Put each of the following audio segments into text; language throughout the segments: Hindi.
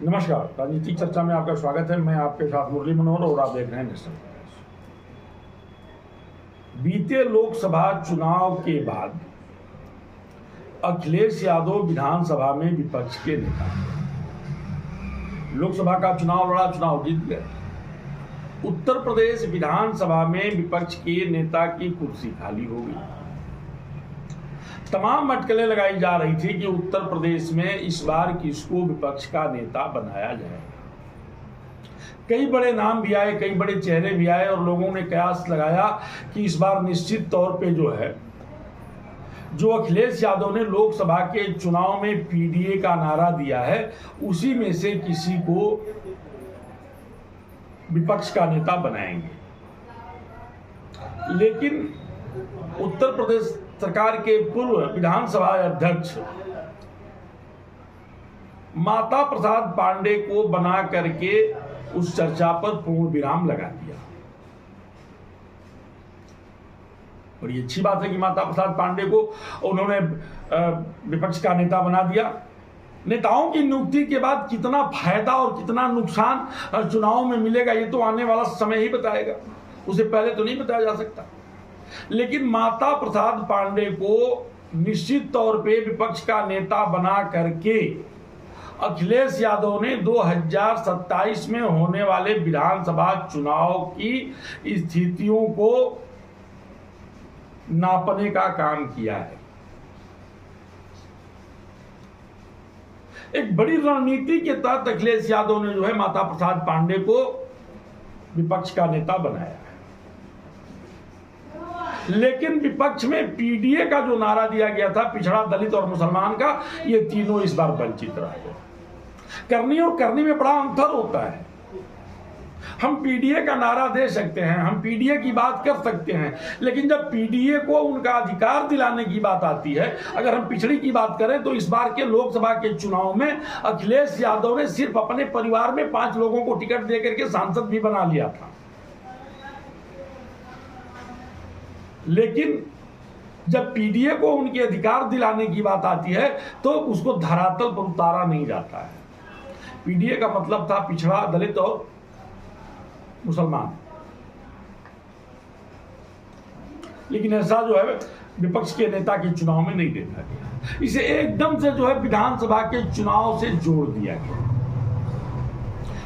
नमस्कार, राजनीतिक चर्चा में आपका स्वागत है। मैं आपके साथ मुरली मनोहर और आप देख रहे हैं नेशनल टाइम्स। बीते लोकसभा चुनाव के बाद अखिलेश यादव विधानसभा में विपक्ष के नेता, लोकसभा का चुनाव लड़ा, चुनाव जीत गए। उत्तर प्रदेश विधानसभा में विपक्ष के नेता की कुर्सी खाली हो गई। तमाम अटकलें लगाई जा रही थी कि उत्तर प्रदेश में इस बार किसको विपक्ष का नेता बनाया जाए। कई बड़े नाम भी आए, कई बड़े चेहरे भी आए और लोगों ने कयास लगाया कि इस बार निश्चित तौर पे जो अखिलेश यादव ने लोकसभा के चुनाव में पीडीए का नारा दिया है, उसी में से किसी को विपक्ष का नेता बनाएंगे। लेकिन उत्तर प्रदेश सरकार के पूर्व विधानसभा अध्यक्ष माता प्रसाद पांडे को बना करके उस चर्चा पर पूर्ण विराम लगा दिया। बड़ी अच्छी बात है कि माता प्रसाद पांडे को उन्होंने विपक्ष का नेता बना दिया। नेताओं की नियुक्ति के बाद कितना फायदा और कितना नुकसान चुनाव में मिलेगा, ये तो आने वाला समय ही बताएगा, उसे पहले तो नहीं बताया जा सकता। लेकिन माता प्रसाद पांडे को निश्चित तौर पे विपक्ष का नेता बना करके अखिलेश यादव ने 2027 में होने वाले विधानसभा चुनाव की स्थितियों को नापने का काम किया है। एक बड़ी रणनीति के तहत अखिलेश यादव ने माता प्रसाद पांडे को विपक्ष का नेता बनाया है। लेकिन विपक्ष में पीडीए का जो नारा दिया गया था, पिछड़ा, दलित और मुसलमान का, ये तीनों इस बार वंचित रहे। करनी और करनी में बड़ा अंतर होता है। हम पीडीए का नारा दे सकते हैं, हम पीडीए की बात कर सकते हैं, लेकिन जब पीडीए को उनका अधिकार दिलाने की बात आती है, अगर हम पिछड़ी की बात करें तो इस बार के लोकसभा के चुनाव में अखिलेश यादव ने सिर्फ अपने परिवार में 5 लोगों को टिकट देकर के सांसद भी बना लिया था। लेकिन जब पीडीए को उनके अधिकार दिलाने की बात आती है तो उसको धरातल पर उतारा नहीं जाता है। पीडीए का मतलब था पिछड़ा, दलित और मुसलमान। लेकिन ऐसा विपक्ष के नेता के चुनाव में नहीं देखा गया। इसे एकदम से विधानसभा के चुनाव से जोड़ दिया गया।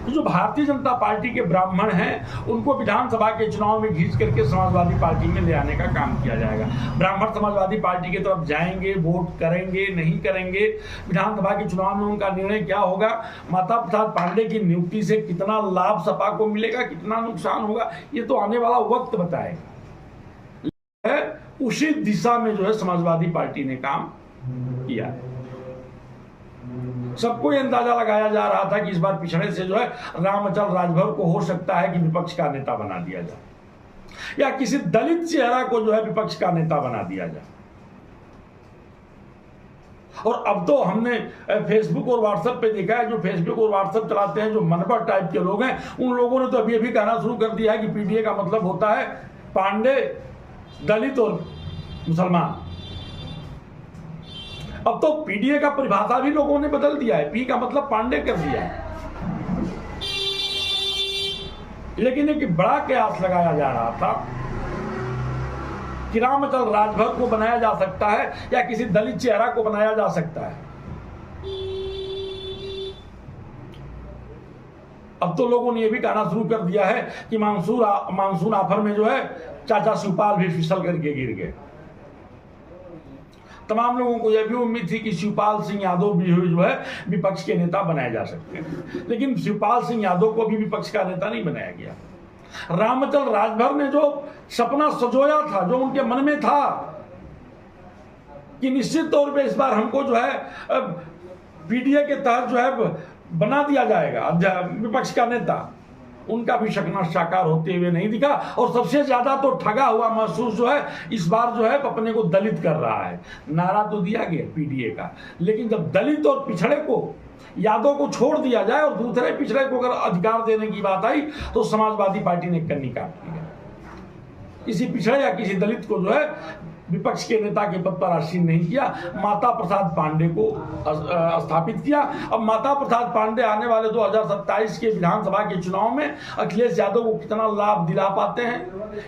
जो भारतीय जनता पार्टी के ब्राह्मण हैं, उनको विधानसभा के चुनाव में खींच करके समाजवादी पार्टी में ले आने का काम किया जाएगा। ब्राह्मण समाजवादी पार्टी की तरफ जाएंगे, वोट करेंगे, नहीं करेंगे, विधानसभा के चुनाव में उनका निर्णय क्या होगा, माता प्रसाद पांडे की नियुक्ति से कितना लाभ सपा को मिलेगा, कितना नुकसान होगा, ये तो आने वाला वक्त बताएगा। उसी दिशा में समाजवादी पार्टी ने काम किया है। सबको यह अंदाजा लगाया जा रहा था कि इस बार पिछड़े से रामचल राजभर को हो सकता है कि विपक्ष का नेता बना दिया जाए, या किसी दलित चेहरा को विपक्ष का नेता बना दिया जाए। और अब तो हमने फेसबुक और व्हाट्सएप पे देखा है, जो फेसबुक और व्हाट्सएप चलाते हैं, जो मनबर टाइप के लोग हैं, उन लोगों ने तो अभी अभी कहना शुरू कर दिया है कि पीडीए का मतलब होता है पांडे, दलित और मुसलमान। अब तो पीडीए का परिभाषा भी लोगों ने बदल दिया है, पी का मतलब पांडे कर दिया है। लेकिन एक बड़ा कयास लगाया जा रहा था कि रामचल राजभर को बनाया जा सकता है या किसी दलित चेहरा को बनाया जा सकता है। अब तो लोगों ने यह भी कहना शुरू कर दिया है कि मानसून ऑफर में चाचा शिवपाल भी फिसल करके गिर गए। तमाम लोगों को यह भी उम्मीद थी कि शिवपाल सिंह यादव भी विपक्ष के नेता बनाए जा सकते हैं, लेकिन शिवपाल सिंह यादव को भी विपक्ष का नेता नहीं बनाया गया। रामचल राजभर ने जो सपना सजोया था, जो उनके मन में था कि निश्चित तौर पे इस बार हमको पीडीए के तहत बना दिया जाएगा विपक्ष का नेता, उनका भी सपना साकार होते हुए नहीं दिखा। और सबसे ज्यादा तो ठगा हुआ महसूस इस बार अपने को दलित कर रहा है। नारा तो दिया गया पीडीए का, लेकिन जब दलित और पिछड़े को, यादव को छोड़ दिया जाए और दूसरे पिछड़े को अगर अधिकार देने की बात आई तो समाजवादी पार्टी ने कन्नी काट ली है। किसी पिछड़े या किसी दलित को विपक्ष के नेता के पद पर आसीन नहीं किया, माता प्रसाद पांडे को स्थापित किया। अब माता प्रसाद पांडे आने वाले 2027 के विधानसभा के चुनाव में अखिलेश यादव को कितना लाभ दिला पाते हैं,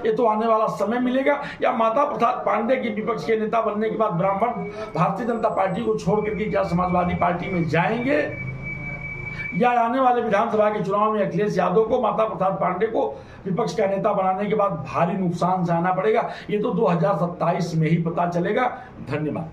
ये तो आने वाला समय मिलेगा। या माता प्रसाद पांडे की विपक्ष के नेता बनने के बाद ब्राह्मण भारतीय जनता पार्टी को छोड़ करके क्या समाजवादी पार्टी में जाएंगे, या आने वाले विधानसभा के चुनाव में अखिलेश यादव को, माता प्रसाद पांडे को विपक्ष का नेता बनाने के बाद भारी नुकसान सहना पड़ेगा, ये तो 2027 में ही पता चलेगा। धन्यवाद।